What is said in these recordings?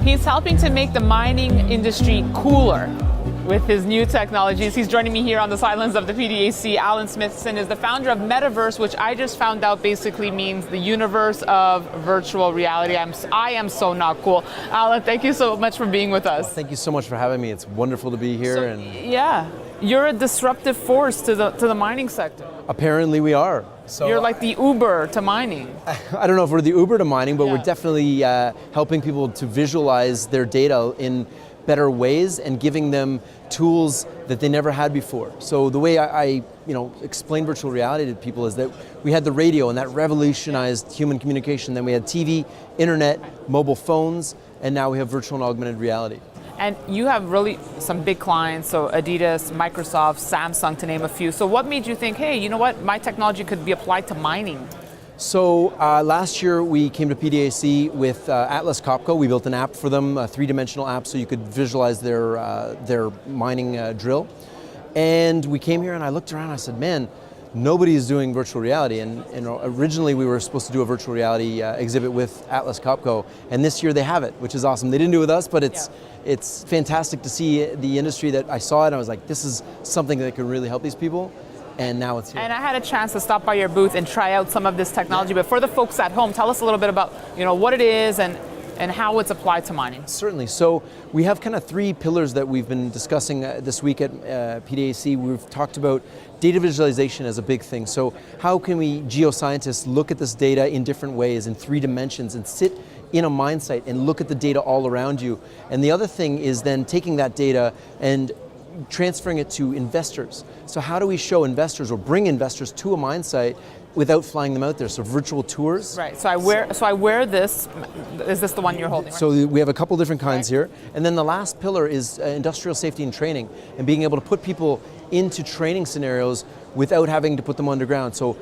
He's helping to make the mining industry cooler with his new technologies. He's joining me here on the sidelines of the PDAC. Alan Smithson is the founder of MetaVRse, which I just found out basically means the universe of virtual reality. I am so not cool. Alan, thank you so much for being with us. Well, thank you so much for having me. It's wonderful to be here. Yeah, you're a disruptive force to the mining sector. Apparently we are. So you're like the Uber to mining. I don't know if we're the Uber to mining, but Yeah. we're definitely helping people to visualize their data in better ways and giving them tools that they never had before. So the way I explain virtual reality to people is that we had the radio, and that revolutionized human communication. Then we had TV, internet, mobile phones, and now we have virtual and augmented reality. And you have really some big clients, so Adidas, Microsoft, Samsung, to name a few. So what made you think, hey, you know what, my technology could be applied to mining? So last year we came to PDAC with Atlas Copco. We built an app for them, a three-dimensional app, so you could visualize their mining drill. And we came here and I looked around and I said, man, nobody is doing virtual reality. And originally we were supposed to do a virtual reality exhibit with Atlas Copco, and this year they have it, which is awesome. They didn't do it with us, but it's fantastic to see the industry that I saw it, and I was like, this is something that could really help these people. And now it's here. And I had a chance to stop by your booth and try out some of this technology, but for the folks at home, tell us a little bit about what it is and how it's applied to mining. Certainly. So we have kind of three pillars that we've been discussing this week at PDAC. We've talked about data visualization as a big thing. So how can we geoscientists look at this data in different ways, in 3 dimensions, and sit in a mine site and look at the data all around you? And the other thing is then taking that data and transferring it to investors. So how do we show investors or bring investors to a mine site without flying them out there? So virtual tours. Right. So I wear this. Is this the one you're holding? Right? So we have a couple different kinds here. And then the last pillar is industrial safety and training, and being able to put people into training scenarios without having to put them underground. So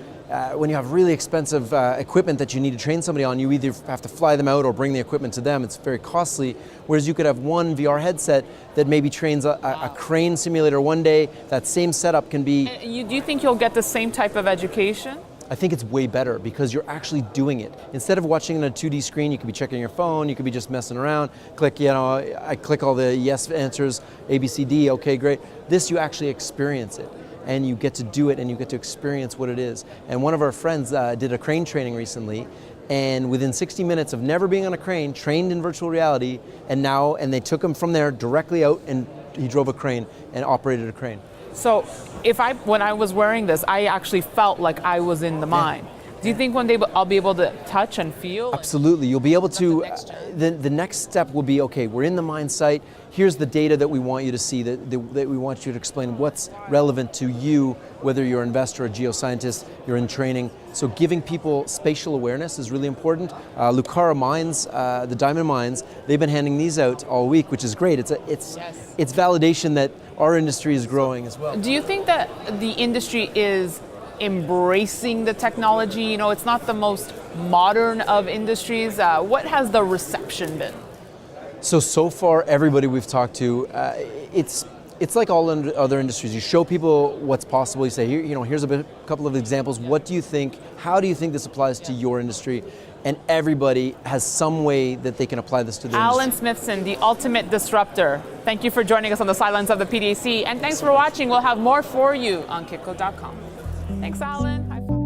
when you have really expensive equipment that you need to train somebody on, you either have to fly them out or bring the equipment to them. It's very costly. Whereas you could have one VR headset that maybe trains a crane simulator one day. That same setup can be... Do you think you'll get the same type of education? I think it's way better because you're actually doing it. Instead of watching on a 2D screen, you could be checking your phone, you could be just messing around, I click all the yes answers, A, B, C, D, okay, great. This, you actually experience it, and you get to do it, and you get to experience what it is. And one of our friends did a crane training recently, and within 60 minutes of never being on a crane, trained in virtual reality, and they took him from there directly out, and he drove a crane and operated a crane. So when I was wearing this, I actually felt like I was in the mine. Do you think one day I'll be able to touch and feel? Absolutely. You'll be able to, the next step will be, okay, we're in the mine site, here's the data that we want you to see, that we want you to explain what's relevant to you, whether you're an investor, a geoscientist, you're in training. So giving people spatial awareness is really important. Lucara Mines, the diamond mines, they've been handing these out all week, which is great. It's validation that our industry is growing as well. Do you think that the industry is embracing the technology? It's not the most modern of industries. What has the reception been? So far, everybody we've talked to, it's like all other industries. You show people what's possible. You say, here's a couple of examples. What do you think? How do you think this applies to your industry? And everybody has some way that they can apply this to their industry. Alan Smithson, the ultimate disruptor. Thank you for joining us on the sidelines of the PDAC, and thanks for watching. We'll have more for you on Kitco.com. Thanks, Alan.